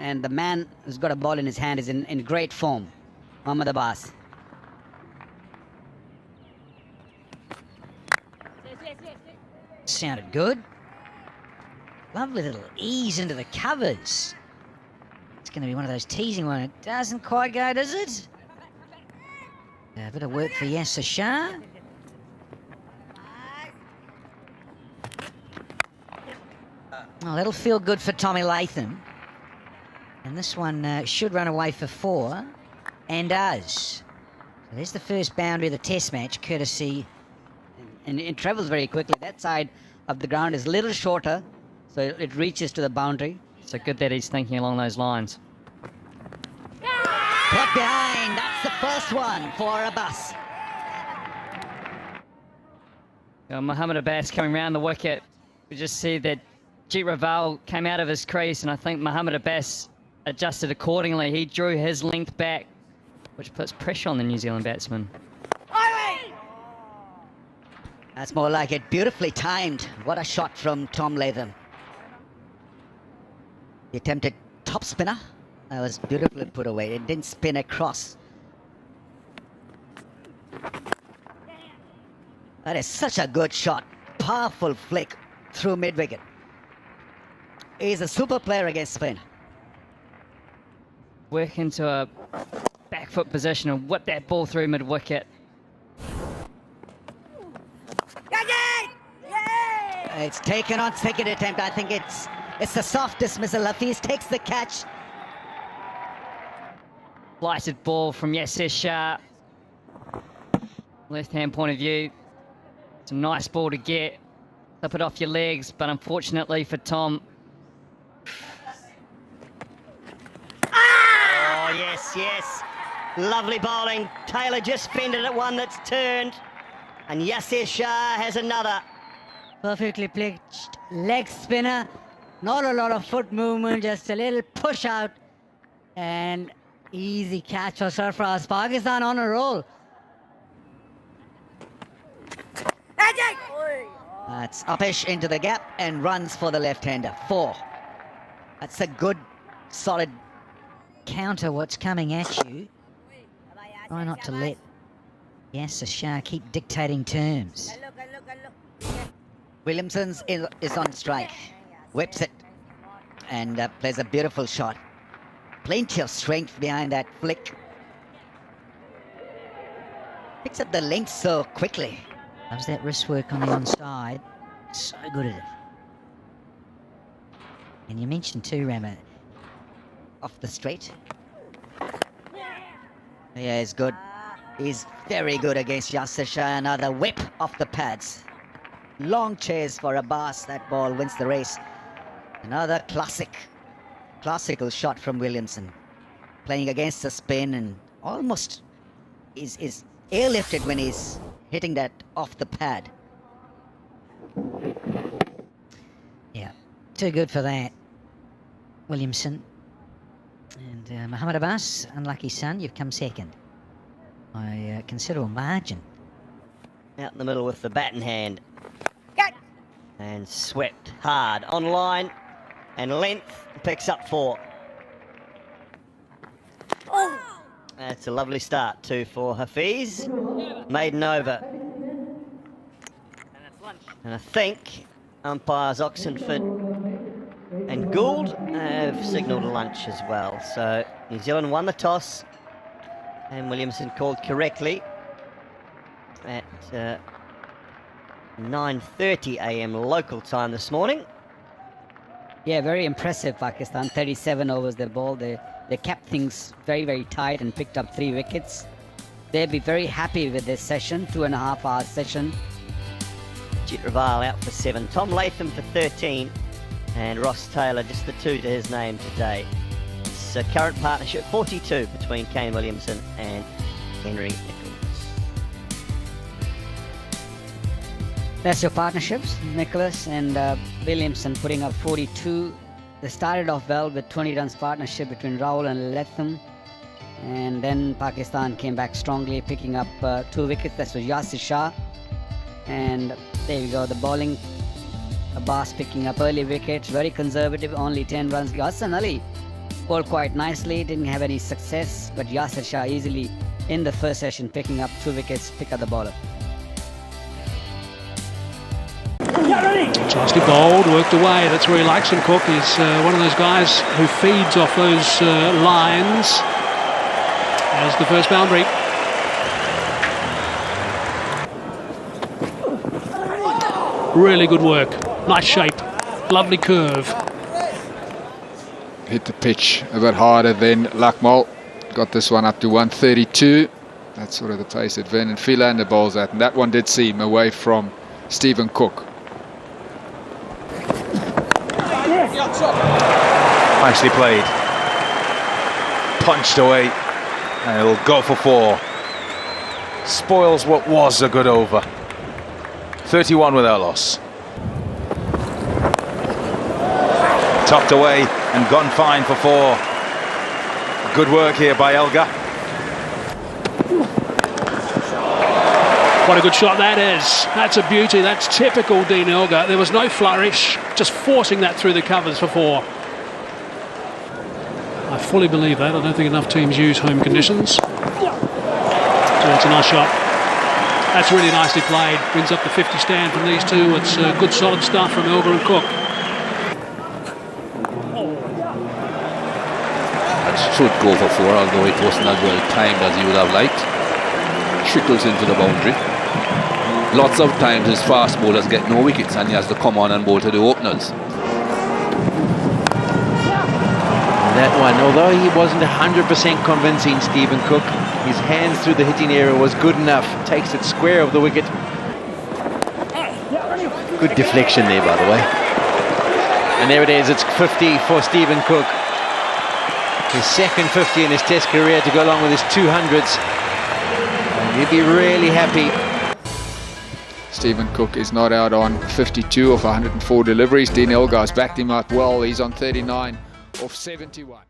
and the man who's got a ball in his hand is in great form, Mohammad Abbas. Sounded good. Lovely little ease into the covers. It's going to be one of those teasing ones. It doesn't quite go, does it? A bit of work for Yasser Shah. Oh, that'll feel good for Tommy Latham. And this one should run away for 4, and does. So there's the first boundary of the test match, courtesy, and it travels very quickly. That side of the ground is a little shorter, so it reaches to the boundary. So good that he's thinking along those lines. Clock behind, that's the first one for Abbas. Mohammad Abbas coming round the wicket. We just see that Jeet Raval came out of his crease, and I think Mohammad Abbas adjusted accordingly. He drew his length back, which puts pressure on the New Zealand batsman. That's more like it. Beautifully timed. What a shot from Tom Latham. He attempted top spinner. That was beautifully put away. It didn't spin across. That is such a good shot. Powerful flick through mid-wicket. He's a super player against spin. Work into a back foot position and whip that ball through mid-wicket. It's taken on second attempt. I think it's a soft dismissal. Hafiz takes the catch. Lighted ball from Yasser Shah. Left-hand point of view. It's a nice ball to get. Slip it off your legs, but unfortunately for Tom. Oh, yes, yes. Lovely bowling. Taylor just fended at one that's turned. And Yasser Shah has another. Perfectly pitched leg spinner. Not a lot of foot movement, just a little push out. And easy catch for Sarfraz. Pakistan on a roll. That's Upish into the gap and runs for the left-hander. 4. That's a good, solid counter what's coming at you. Try not to let Yasser Shah keep dictating terms. Williamson's is on strike. Whips it and plays a beautiful shot. Plenty of strength behind that flick. Picks up the length so quickly. Loves that wrist work on the onside. So good at it. And you mentioned too, Rama, off the straight. Yeah, he's good. He's very good against Yasser Shah. Another whip off the pads. Long chase for Abbas. That ball wins the race. Another classical shot from Williamson. Playing against the spin and almost is airlifted when he's hitting that off the pad. Yeah, too good for that, Williamson. And Mohammad Abbas, unlucky son, you've come second by a considerable margin. Out in the middle with the bat in hand. And swept hard on line and length, picks up 4. That's a lovely start too for Hafiz. Maiden over. And I think umpires Oxenford and Gould have signalled a lunch as well. So New Zealand won the toss and Williamson called correctly at 9:30 a.m. local time this morning. Yeah, very impressive Pakistan. 37 overs they bowled. They kept things very, very tight and picked up 3 wickets. They'll be very happy with this session, 2.5 hour session. Jeet Raval out for 7. Tom Latham for 13. And Ross Taylor, just the 2 to his name today. It's a current partnership, 42 between Kane Williamson and Henry Nichols. That's your partnerships, Nicholas and Williamson putting up 42. They started off well with 20 runs partnership between Rahul and Latham. And then Pakistan came back strongly, picking up 2 wickets. That was Yasser Shah. And there you go, the bowling. Abbas picking up early wickets, very conservative, only 10 runs. Hassan Ali bowled quite nicely, didn't have any success, but Yasir Shah easily in the first session picking up 2 wickets, pick up the bowler. Nicely bowled, worked away. That's where he likes him. Cook is one of those guys who feeds off those lines. As the first boundary. Really good work. Nice shape. Lovely curve. Hit the pitch a bit harder than Lakmal. Got this one up to 132. That's sort of the pace that Vernon Philander bowls at. And that one did seem away from Stephen Cook. Nicely played. Punched away. And it'll go for 4. Spoils what was a good over. 31 without loss. Tucked away and gone fine for 4. Good work here by Elgar. What a good shot that is. That's a beauty. That's typical Dean Elgar. There was no flourish, just forcing that through the covers for 4. I fully believe that. I don't think enough teams use home conditions. So it's a nice shot. That's really nicely played. Brings up the 50 stand from these two. It's good solid stuff from Elgar and Cook. That should go for 4, although it wasn't as well timed as you would have liked. Trickles into the boundary. Lots of times his fast bowlers get no wickets and he has to come on and bowl to the openers. That one, although he wasn't 100% convincing, Stephen Cook, his hands through the hitting area was good enough. Takes it square of the wicket. Good deflection there, by the way. And there it is, it's 50 for Stephen Cook. His second 50 in his test career to go along with his 200s. And he'd be really happy. Stephen Cook is not out on 52 of 104 deliveries. Dean Elgar's backed him up well. He's on 39 of 71.